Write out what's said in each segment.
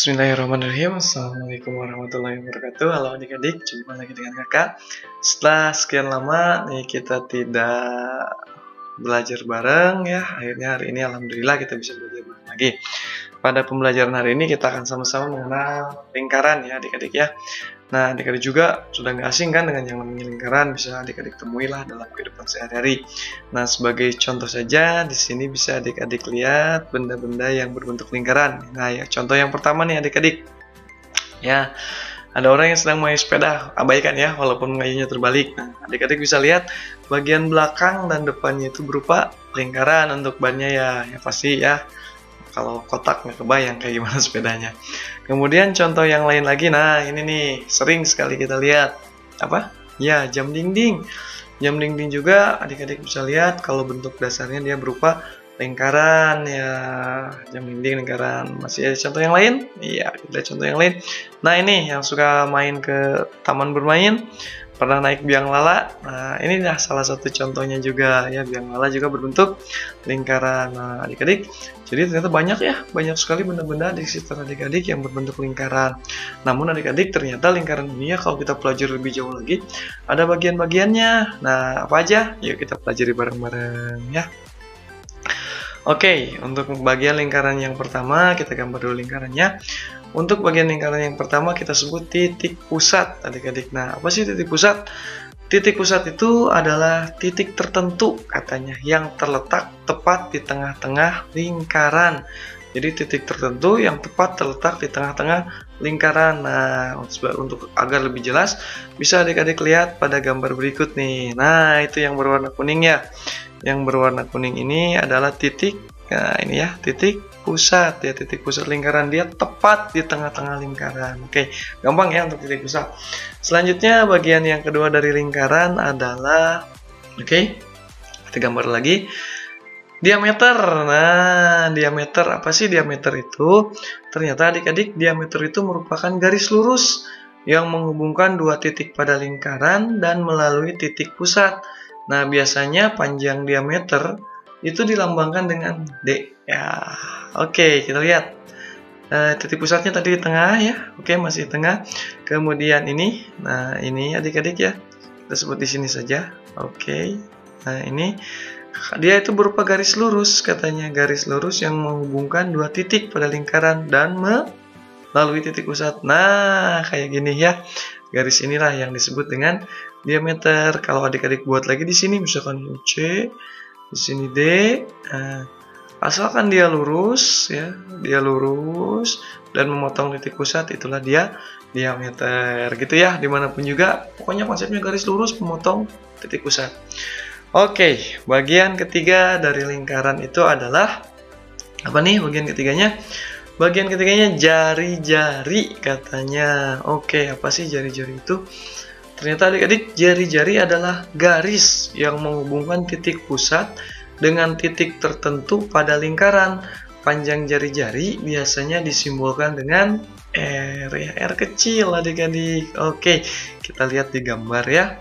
Bismillahirrahmanirrahim. Assalamualaikum warahmatullahi wabarakatuh. Halo adik-adik, jumpa lagi dengan kakak. Setelah sekian lama nih kita tidak belajar bareng ya. Akhirnya hari ini alhamdulillah kita bisa belajar bareng lagi. Pada pembelajaran hari ini kita akan sama-sama mengenal lingkaran ya adik-adik ya. Nah, adik-adik juga sudah nggak asing kan dengan yang namanya lingkaran, bisa adik-adik temuilah dalam kehidupan sehari-hari. Nah, sebagai contoh saja, di sini bisa adik-adik lihat benda-benda yang berbentuk lingkaran. Nah, ya contoh yang pertama nih adik-adik. Ya, ada orang yang sedang main sepeda, abaikan ya, walaupun mengayuhnya terbalik. Nah, adik-adik bisa lihat bagian belakang dan depannya itu berupa lingkaran untuk bannya ya pasti ya. Kalau kotak nggak kebayang kayak gimana sepedanya. Kemudian contoh yang lain lagi, nah ini nih sering sekali kita lihat apa? Ya jam dinding. Jam dinding juga adik-adik bisa lihat kalau bentuk dasarnya dia berupa lingkaran ya. Jam dinding lingkaran. Masih ada contoh yang lain? Iya, kita contoh yang lain. Nah ini yang suka main ke taman bermain. Pernah naik biang lala. Nah, ini dah salah satu contohnya juga ya, biang lala juga berbentuk lingkaran. Nah, adik-adik, jadi ternyata banyak sekali benda-benda di sekitar adik-adik yang berbentuk lingkaran. Namun adik-adik, ternyata lingkaran ini ya kalau kita pelajari lebih jauh lagi, ada bagian-bagiannya. Nah, apa aja? Yuk kita pelajari bareng-bareng ya. Oke, untuk bagian lingkaran yang pertama, kita gambar dulu lingkarannya. Untuk bagian lingkaran yang pertama kita sebut titik pusat, adik-adik. Nah, apa sih titik pusat? Titik pusat itu adalah titik tertentu katanya yang terletak tepat di tengah-tengah lingkaran. Jadi titik tertentu yang tepat terletak di tengah-tengah lingkaran. Nah, untuk agar lebih jelas, bisa adik-adik lihat pada gambar berikut nih. Nah, itu yang berwarna kuning ya. Yang berwarna kuning ini adalah titik, nah ini ya, titik pusat ya, titik pusat lingkaran, dia tepat di tengah-tengah lingkaran. Oke, gampang ya untuk titik pusat. Selanjutnya bagian yang kedua dari lingkaran adalah, oke, kita gambar lagi, diameter. Nah, diameter apa sih diameter itu? Ternyata adik-adik, diameter itu merupakan garis lurus yang menghubungkan dua titik pada lingkaran dan melalui titik pusat. Nah, biasanya panjang diameter itu dilambangkan dengan D. Ya, oke, kita lihat. Titik pusatnya tadi di tengah ya. Oke, masih di tengah. Kemudian ini, nah ini adik-adik ya. Kita sebut di sini saja. Oke. Nah, ini dia itu berupa garis lurus katanya, garis lurus yang menghubungkan dua titik pada lingkaran dan melalui titik pusat. Nah, kayak gini ya. Garis inilah yang disebut dengan diameter. Kalau adik-adik buat lagi di sini misalkan C, di sini D, asalkan dia lurus ya, dia lurus dan memotong titik pusat, itulah dia diameter gitu ya, dimanapun juga pokoknya konsepnya garis lurus memotong titik pusat. Oke, bagian ketiga dari lingkaran itu adalah apa nih bagian ketiganya? Bagian ketiganya jari-jari katanya. Oke, apa sih jari-jari itu? Ternyata adik-adik, jari-jari adalah garis yang menghubungkan titik pusat dengan titik tertentu pada lingkaran. Panjang jari-jari biasanya disimbolkan dengan R ya, R kecil adik-adik. Oke, kita lihat di gambar ya.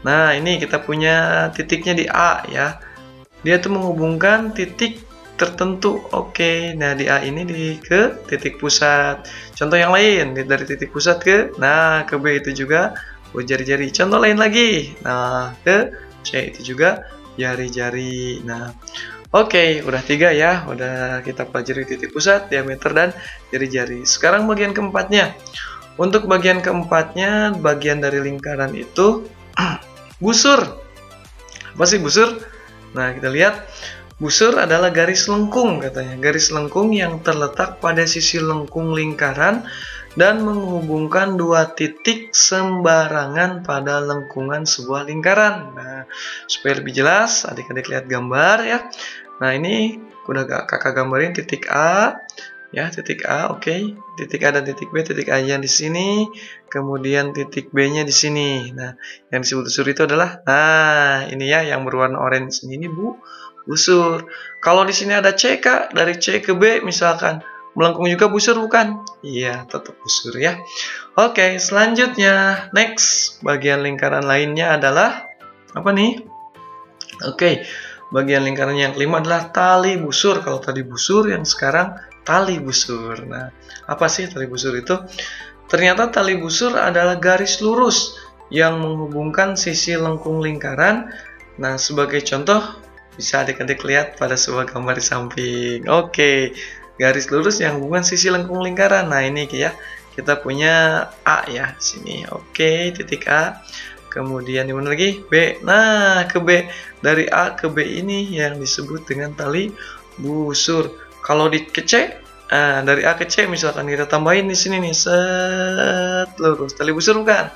Nah, ini kita punya titiknya di A ya. Dia tuh menghubungkan titik tertentu. Oke, nah di A ini ke titik pusat. Contoh yang lain, dari titik pusat ke B itu juga jari-jari. Contoh lain lagi, nah ke C itu juga jari-jari. Nah, oke, udah 3 ya, udah kita pelajari titik pusat, diameter dan jari-jari. Sekarang bagian keempatnya. Untuk bagian keempatnya, bagian dari lingkaran itu busur. Apa sih busur? Nah, kita lihat. Busur adalah garis lengkung katanya, garis lengkung yang terletak pada sisi lengkung lingkaran dan menghubungkan dua titik sembarangan pada lengkungan sebuah lingkaran. Nah, supaya lebih jelas, adik-adik lihat gambar ya. Nah, ini udah kakak gambarin titik A, ya titik A, oke. Titik A dan titik B, titik A-nya di sini, kemudian titik B-nya di sini. Nah, yang disebut busur itu adalah, nah ini ya yang berwarna orange ini busur. Kalau di sini ada C Kak, dari C ke B misalkan, melengkung juga busur bukan? Iya, tetap busur ya. Oke, selanjutnya next, bagian lingkaran lainnya adalah apa nih? Oke, bagian lingkaran yang kelima adalah tali busur. Kalau tadi busur, yang sekarang tali busur. Nah, apa sih tali busur itu? Ternyata tali busur adalah garis lurus yang menghubungkan sisi lengkung lingkaran. Nah, sebagai contoh bisa adik-adik lihat pada sebuah gambar di samping. Oke, garis lurus yang menghubungkan sisi lengkung lingkaran. Nah, ini ya, kita punya A ya, sini. Oke, titik A. Kemudian di mana lagi? B. Nah, ke B. Dari A ke B ini yang disebut dengan tali busur. Kalau ke C, dari A ke C misalkan kita tambahin di sini nih, set lurus. Tali busur bukan?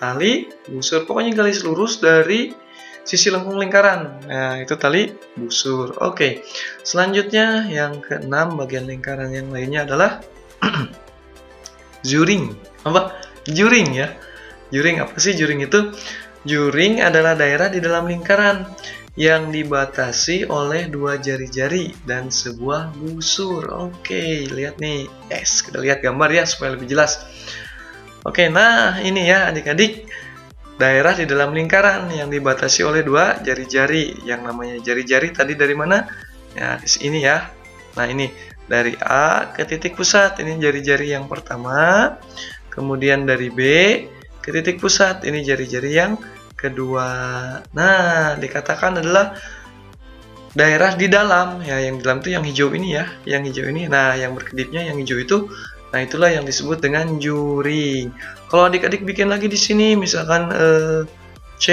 Tali busur. Pokoknya garis lurus dari sisi lengkung lingkaran. Nah, itu tali busur. Oke. Selanjutnya yang keenam, bagian lingkaran yang lainnya adalah juring. Apa? Juring ya. Juring apa sih juring itu? Juring adalah daerah di dalam lingkaran yang dibatasi oleh dua jari-jari dan sebuah busur. Oke, lihat nih. Yes, kita lihat gambar ya supaya lebih jelas. Oke, nah ini ya adik-adik, daerah di dalam lingkaran yang dibatasi oleh dua jari-jari. Yang namanya jari-jari tadi dari mana? Ya, di sini ya. Nah, ini dari A ke titik pusat. Ini jari-jari yang pertama. Kemudian dari B ke titik pusat, ini jari-jari yang kedua. Nah, dikatakan adalah daerah di dalam ya, yang di dalam itu yang hijau ini ya, yang hijau ini. Nah, yang berkedipnya yang hijau itu, nah itulah yang disebut dengan juring. Kalau adik-adik bikin lagi di sini, misalkan C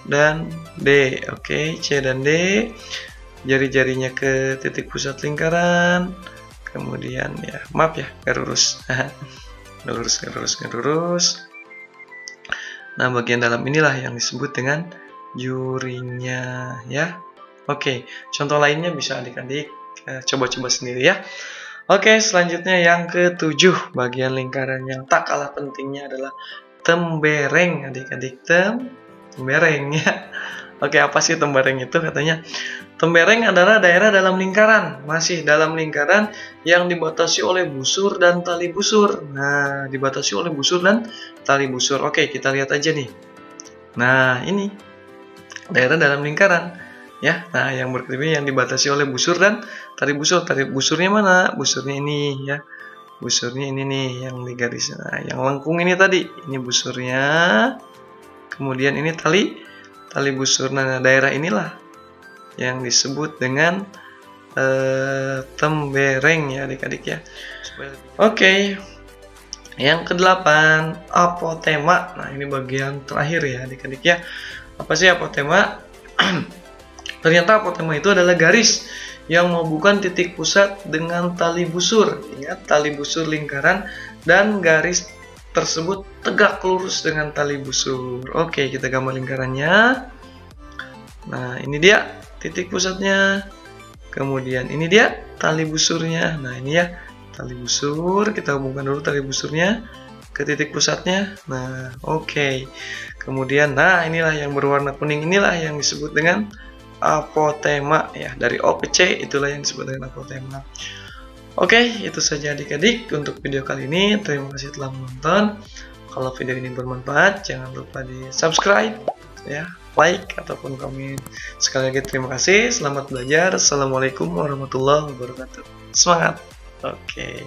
dan D, oke, C dan D, jari-jarinya ke titik pusat lingkaran, kemudian ya, maaf ya, nggak lurus, nggak lurus. Nah, bagian dalam inilah yang disebut dengan juringnya ya. Oke, contoh lainnya bisa adik-adik coba-coba sendiri ya. Oke, selanjutnya yang ketujuh, bagian lingkaran yang tak kalah pentingnya adalah tembereng adik-adik. Tembereng ya. Oke, apa sih tembereng itu? Katanya tembereng adalah daerah dalam lingkaran, masih dalam lingkaran yang dibatasi oleh busur dan tali busur. Nah, dibatasi oleh busur dan tali busur. Oke, kita lihat aja nih. Nah, ini daerah dalam lingkaran ya. Nah, yang berkedip yang dibatasi oleh busur dan tali busur. Tali busurnya mana? Busurnya ini ya. Busurnya ini nih yang di garis. Nah, yang lengkung ini tadi. Ini busurnya. Kemudian ini tali busur. Nah, daerah inilah yang disebut dengan tembereng ya adik-adik ya. Oke, yang kedelapan, apotema. Nah, ini bagian terakhir ya adik-adik ya. Apa sih apotema? Ternyata apotema itu adalah garis yang menghubungkan titik pusat dengan tali busur. Ingat, tali busur lingkaran dan garis tersebut tegak lurus dengan tali busur. Oke, kita gambar lingkarannya. Nah, ini dia titik pusatnya. Kemudian ini dia tali busurnya. Nah, ini ya tali busur. Kita hubungkan dulu tali busurnya ke titik pusatnya. Nah, oke. Kemudian, nah inilah yang berwarna kuning. Inilah yang disebut dengan apotema ya. Dari O ke C itulah yang disebut dengan apotema. Oke, itu saja adik-adik untuk video kali ini. Terima kasih telah menonton. Kalau video ini bermanfaat, jangan lupa di subscribe ya, like ataupun komen. Sekali lagi terima kasih, selamat belajar. Assalamualaikum warahmatullahi wabarakatuh. Semangat. Oke.